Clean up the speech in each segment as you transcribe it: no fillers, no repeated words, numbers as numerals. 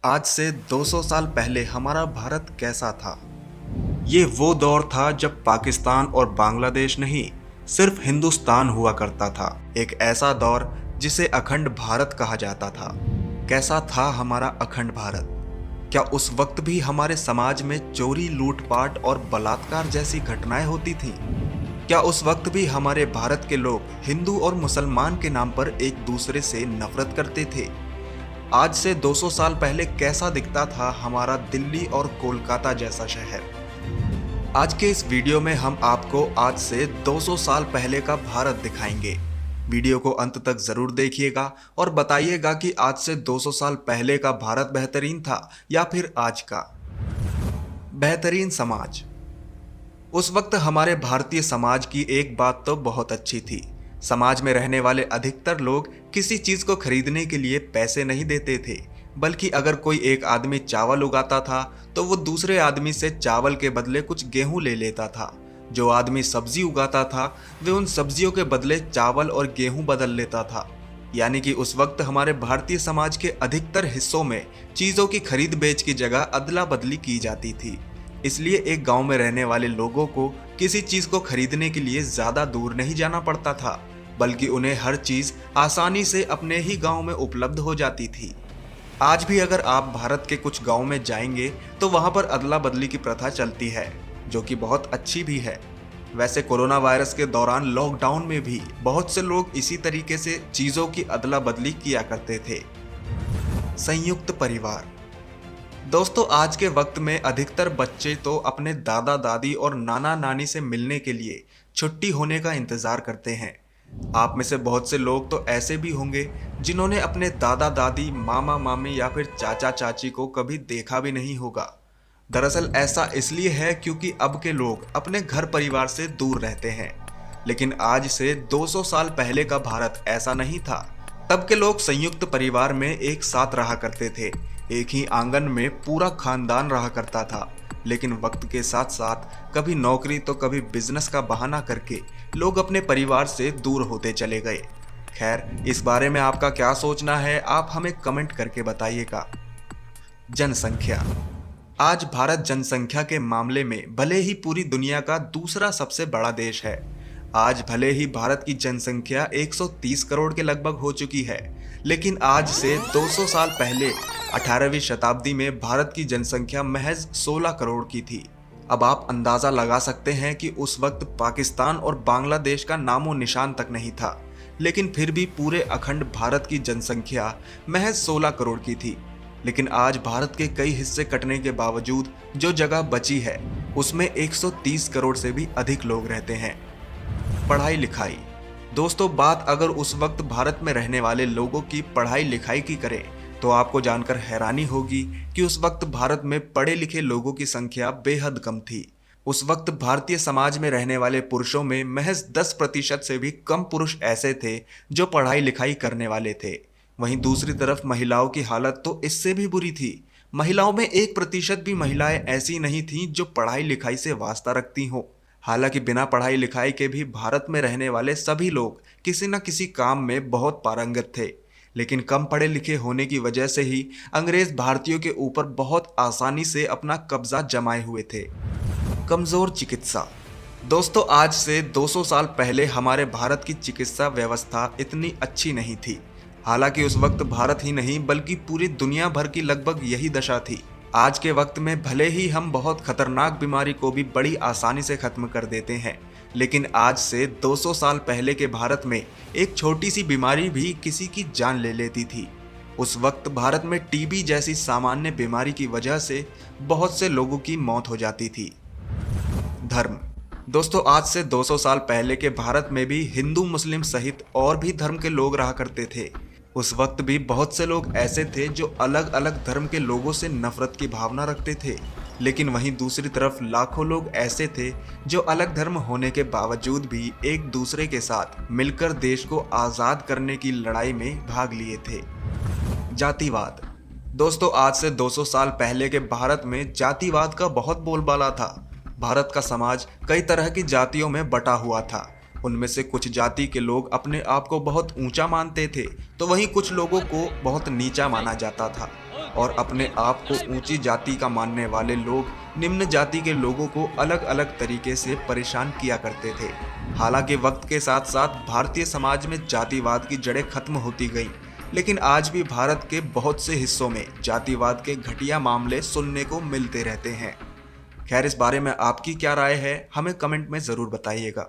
आज से 200 साल पहले हमारा भारत कैसा था? ये वो दौर था जब पाकिस्तान और बांग्लादेश नहीं, सिर्फ हिंदुस्तान हुआ करता था। एक ऐसा दौर जिसे अखंड भारत कहा जाता था। कैसा था हमारा अखंड भारत? क्या उस वक्त भी हमारे समाज में चोरी, लूटपाट और बलात्कार जैसी घटनाएं होती थीं? क्या उस वक्त भी हमारे भारत के लोग हिंदू और मुसलमान के नाम पर एक दूसरे से नफरत करते थे? आज से 200 साल पहले कैसा दिखता था हमारा दिल्ली और कोलकाता जैसा शहर? आज के इस वीडियो में हम आपको आज से 200 साल पहले का भारत दिखाएंगे। वीडियो को अंत तक जरूर देखिएगा और बताइएगा कि आज से 200 साल पहले का भारत बेहतरीन था या फिर आज का। बेहतरीन समाज। उस वक्त हमारे भारतीय समाज की एक बात तो बहुत अच्छी थी। समाज में रहने वाले अधिकतर लोग किसी चीज को खरीदने के लिए पैसे नहीं देते थे, बल्कि अगर कोई एक आदमी चावल उगाता था तो वो दूसरे आदमी से चावल के बदले कुछ गेहूं ले लेता था। जो आदमी सब्जी उगाता था वे उन सब्जियों के बदले चावल और गेहूं बदल लेता था। यानी कि उस वक्त हमारे भारतीय समाज के अधिकतर हिस्सों में चीजों की खरीद बेच की जगह अदला बदली की जाती थी। इसलिए एक गांव में रहने वाले लोगों को किसी चीज को खरीदने के लिए ज्यादा दूर नहीं जाना पड़ता था, बल्कि उन्हें हर चीज आसानी से अपने ही गांव में उपलब्ध हो जाती थी। आज भी अगर आप भारत के कुछ गांव में जाएंगे तो वहां पर अदला बदली की प्रथा चलती है, जो कि बहुत अच्छी भी है। वैसे कोरोना वायरस के दौरान लॉकडाउन में भी बहुत से लोग इसी तरीके से चीजों की अदला बदली किया करते थे। संयुक्त परिवार। दोस्तों, आज के वक्त में अधिकतर बच्चे तो अपने दादा दादी और नाना नानी से मिलने के लिए छुट्टी होने का इंतजार करते हैं। आप में से बहुत से लोग तो ऐसे भी होंगे जिन्होंने अपने दादा दादी, मामा मामी या फिर चाचा चाची को कभी देखा भी नहीं होगा। दरअसल ऐसा इसलिए है क्योंकि अब के लोग अपने घर परिवार से दूर रहते हैं। लेकिन आज से 200 साल पहले का भारत ऐसा नहीं था। तब के लोग संयुक्त परिवार में एक साथ रहा करते थे। एक ही आंगन में पूरा खानदान रहा करता था। लेकिन वक्त के साथ साथ कभी नौकरी तो कभी बिजनेस का बहाना करके लोग अपने परिवार से दूर होते चले गए। खैर, इस बारे में आपका क्या सोचना है, आप हमें कमेंट करके बताइएगा। जनसंख्या। आज भारत जनसंख्या के मामले में भले ही पूरी दुनिया का दूसरा सबसे बड़ा देश है। आज भले ही भारत की जनसंख्या 130 करोड़ के लगभग हो चुकी है, लेकिन आज से 200 साल पहले 18वीं शताब्दी में भारत की जनसंख्या महज 16 करोड़ की थी। अब आप अंदाजा लगा सकते हैं कि उस वक्त पाकिस्तान और बांग्लादेश का नामो निशान तक नहीं था, लेकिन फिर भी पूरे अखंड भारत की जनसंख्या महज 16 करोड़ की थी। लेकिन आज भारत के कई हिस्से कटने के बावजूद जो जगह बची है उसमें 130 करोड़ से भी अधिक लोग रहते हैं। पढ़ाई लिखाई। दोस्तों, बात अगर उस वक्त भारत में रहने वाले लोगों की पढ़ाई लिखाई की करें तो आपको जानकर हैरानी होगी कि उस वक्त भारत में पढ़े लिखे लोगों की संख्या बेहद कम थी। उस वक्त भारतीय समाज में रहने वाले पुरुषों में महज 10% से भी कम पुरुष ऐसे थे जो पढ़ाई लिखाई करने वाले थे। वहीं दूसरी तरफ महिलाओं की हालत तो इससे भी बुरी थी। महिलाओं में 1% भी महिलाएं ऐसी नहीं थीं जो पढ़ाई लिखाई से वास्ता रखती हों। हालांकि बिना पढ़ाई लिखाई के भी भारत में रहने वाले सभी लोग किसी न किसी काम में बहुत पारंगत थे, लेकिन कम पढ़े लिखे होने की वजह से ही अंग्रेज भारतीयों के ऊपर बहुत आसानी से अपना कब्जा जमाए हुए थे। कमजोर चिकित्सा। दोस्तों, आज से 200 साल पहले हमारे भारत की चिकित्सा व्यवस्था इतनी अच्छी नहीं थी। हालांकि उस वक्त भारत ही नहीं बल्कि पूरी दुनिया भर की लगभग यही दशा थी। आज के वक्त में भले ही हम बहुत खतरनाक बीमारी को भी बड़ी आसानी से खत्म कर देते हैं, लेकिन आज से 200 साल पहले के भारत में एक छोटी सी बीमारी भी किसी की जान ले लेती थी। उस वक्त भारत में टीबी जैसी सामान्य बीमारी की वजह से बहुत से लोगों की मौत हो जाती थी। धर्म। दोस्तों, आज से 200 साल पहले के भारत में भी हिंदू, मुस्लिम सहित और भी धर्म के लोग रहा करते थे। उस वक्त भी बहुत से लोग ऐसे थे जो अलग अलग धर्म के लोगों से नफरत की भावना रखते थे, लेकिन वहीं दूसरी तरफ लाखों लोग ऐसे थे जो अलग धर्म होने के बावजूद भी एक दूसरे के साथ मिलकर देश को आज़ाद करने की लड़ाई में भाग लिए थे। जातिवाद। दोस्तों, आज से 200 साल पहले के भारत में जातिवाद का बहुत बोलबाला था। भारत का समाज कई तरह की जातियों में बटा हुआ था। उनमें से कुछ जाति के लोग अपने आप को बहुत ऊंचा मानते थे, तो वहीं कुछ लोगों को बहुत नीचा माना जाता था, और अपने आप को ऊंची जाति का मानने वाले लोग निम्न जाति के लोगों को अलग अलग तरीके से परेशान किया करते थे। हालांकि वक्त के साथ साथ भारतीय समाज में जातिवाद की जड़ें खत्म होती गईं, लेकिन आज भी भारत के बहुत से हिस्सों में जातिवाद के घटिया मामले सुनने को मिलते रहते हैं। खैर, इस बारे में आपकी क्या राय है, हमें कमेंट में ज़रूर बताइएगा।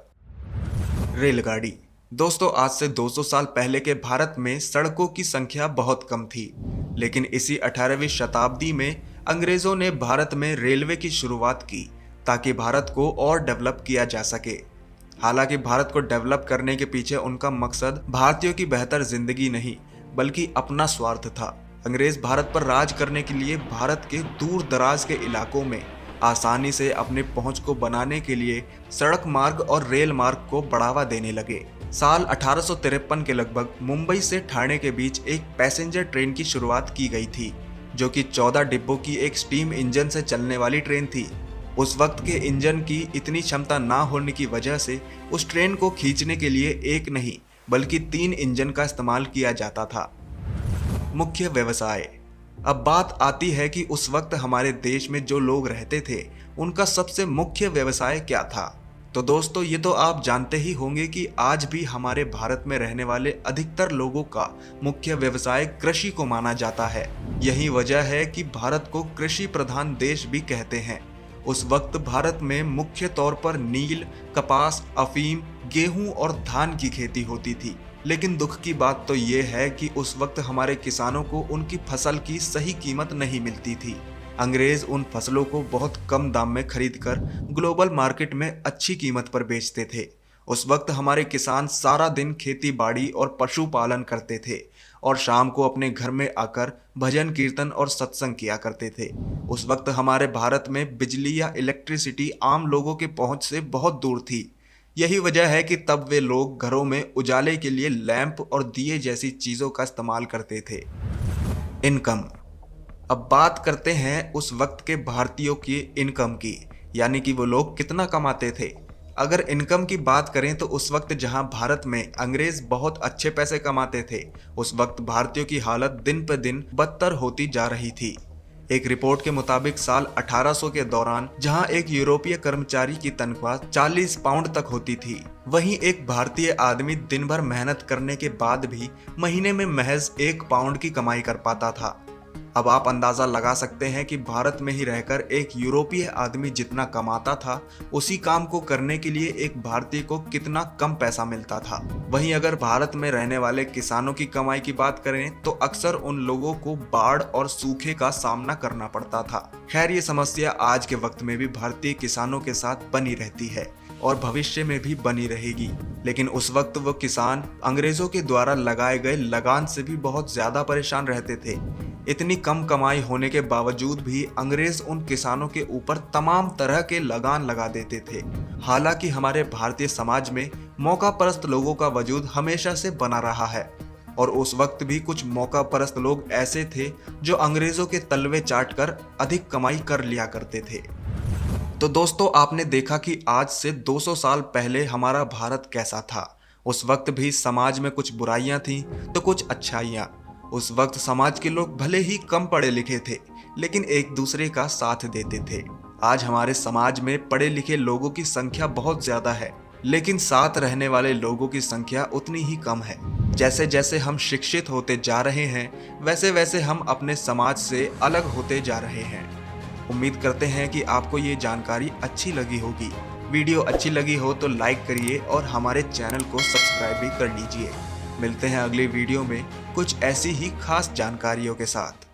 रेलगाड़ी। दोस्तों, आज से 200 साल पहले के भारत में सड़कों की संख्या बहुत कम थी, लेकिन इसी 18वीं शताब्दी में अंग्रेज़ों ने भारत में रेलवे की शुरुआत की ताकि भारत को और डेवलप किया जा सके। हालांकि भारत को डेवलप करने के पीछे उनका मकसद भारतीयों की बेहतर जिंदगी नहीं बल्कि अपना स्वार्थ था। अंग्रेज भारत पर राज करने के लिए भारत के दूर दराज के इलाकों में आसानी से अपनी पहुंच को बनाने के लिए सड़क मार्ग और रेल मार्ग को बढ़ावा देने लगे। साल 1853 के लगभग मुंबई से ठाणे के बीच एक पैसेंजर ट्रेन की शुरुआत की गई थी, जो कि 14 डिब्बों की एक स्टीम इंजन से चलने वाली ट्रेन थी। उस वक्त के इंजन की इतनी क्षमता ना होने की वजह से उस ट्रेन को खींचने के लिए एक नहीं बल्कि 3 इंजन का इस्तेमाल किया जाता था। मुख्य व्यवसाय। अब बात आती है कि उस वक्त हमारे देश में जो लोग रहते थे उनका सबसे मुख्य व्यवसाय क्या था। तो दोस्तों, ये तो आप जानते ही होंगे कि आज भी हमारे भारत में रहने वाले अधिकतर लोगों का मुख्य व्यवसाय कृषि को माना जाता है। यही वजह है कि भारत को कृषि प्रधान देश भी कहते हैं। उस वक्त भारत में मुख्य तौर पर नील, कपास, अफीम, गेहूं और धान की खेती होती थी। लेकिन दुख की बात तो ये है कि उस वक्त हमारे किसानों को उनकी फसल की सही कीमत नहीं मिलती थी। अंग्रेज उन फसलों को बहुत कम दाम में खरीदकर ग्लोबल मार्केट में अच्छी कीमत पर बेचते थे। उस वक्त हमारे किसान सारा दिन खेती बाड़ी और पशुपालन करते थे और शाम को अपने घर में आकर भजन कीर्तन और सत्संग किया करते थे। उस वक्त हमारे भारत में बिजली या इलेक्ट्रिसिटी आम लोगों के पहुंच से बहुत दूर थी। यही वजह है कि तब वे लोग घरों में उजाले के लिए लैंप और दिए जैसी चीज़ों का इस्तेमाल करते थे। इनकम। अब बात करते हैं उस वक्त के भारतीयों की इनकम की, यानी कि वो लोग कितना कमाते थे। अगर इनकम की बात करें तो उस वक्त जहां भारत में अंग्रेज बहुत अच्छे पैसे कमाते थे, उस वक्त भारतीयों की हालत दिन पर दिन बदतर होती जा रही थी। एक रिपोर्ट के मुताबिक साल 1800 के दौरान जहां एक यूरोपीय कर्मचारी की तनख्वाह 40 पाउंड तक होती थी, वहीं एक भारतीय आदमी दिन भर मेहनत करने के बाद भी महीने में महज 1 पाउंड की कमाई कर पाता था। अब आप अंदाजा लगा सकते हैं कि भारत में ही रहकर एक यूरोपीय आदमी जितना कमाता था, उसी काम को करने के लिए एक भारतीय को कितना कम पैसा मिलता था। वहीं अगर भारत में रहने वाले किसानों की कमाई की बात करें तो अक्सर उन लोगों को बाढ़ और सूखे का सामना करना पड़ता था। खैर, ये समस्या आज के वक्त में भी भारतीय किसानों के साथ बनी रहती है और भविष्य में भी बनी रहेगी। लेकिन उस वक्त वो किसान अंग्रेजों के द्वारा लगाए गए लगान से भी बहुत ज्यादा परेशान रहते थे। इतनी कम कमाई होने के बावजूद भी अंग्रेज उन किसानों के ऊपर तमाम तरह के लगान लगा देते थे। हालांकि हमारे भारतीय समाज में मौका परस्त लोगों का वजूद हमेशा से बना रहा है और उस वक्त भी कुछ मौका परस्त लोग ऐसे थे जो अंग्रेजों के तलवे चाटकर अधिक कमाई कर लिया करते थे। तो दोस्तों, आपने देखा कि आज से 200 साल पहले हमारा भारत कैसा था। उस वक्त भी समाज में कुछ बुराइयां थीं तो कुछ अच्छाइयां। उस वक्त समाज के लोग भले ही कम पढ़े लिखे थे, लेकिन एक दूसरे का साथ देते थे। आज हमारे समाज में पढ़े लिखे लोगों की संख्या बहुत ज्यादा है, लेकिन साथ रहने वाले लोगों की संख्या उतनी ही कम है। जैसे जैसे हम शिक्षित होते जा रहे हैं, वैसे वैसे हम अपने समाज से अलग होते जा रहे हैं। उम्मीद करते हैं कि आपको ये जानकारी अच्छी लगी होगी। वीडियो अच्छी लगी हो तो लाइक करिए और हमारे चैनल को सब्सक्राइब भी कर लीजिए। मिलते हैं अगली वीडियो में कुछ ऐसी ही खास जानकारियों के साथ।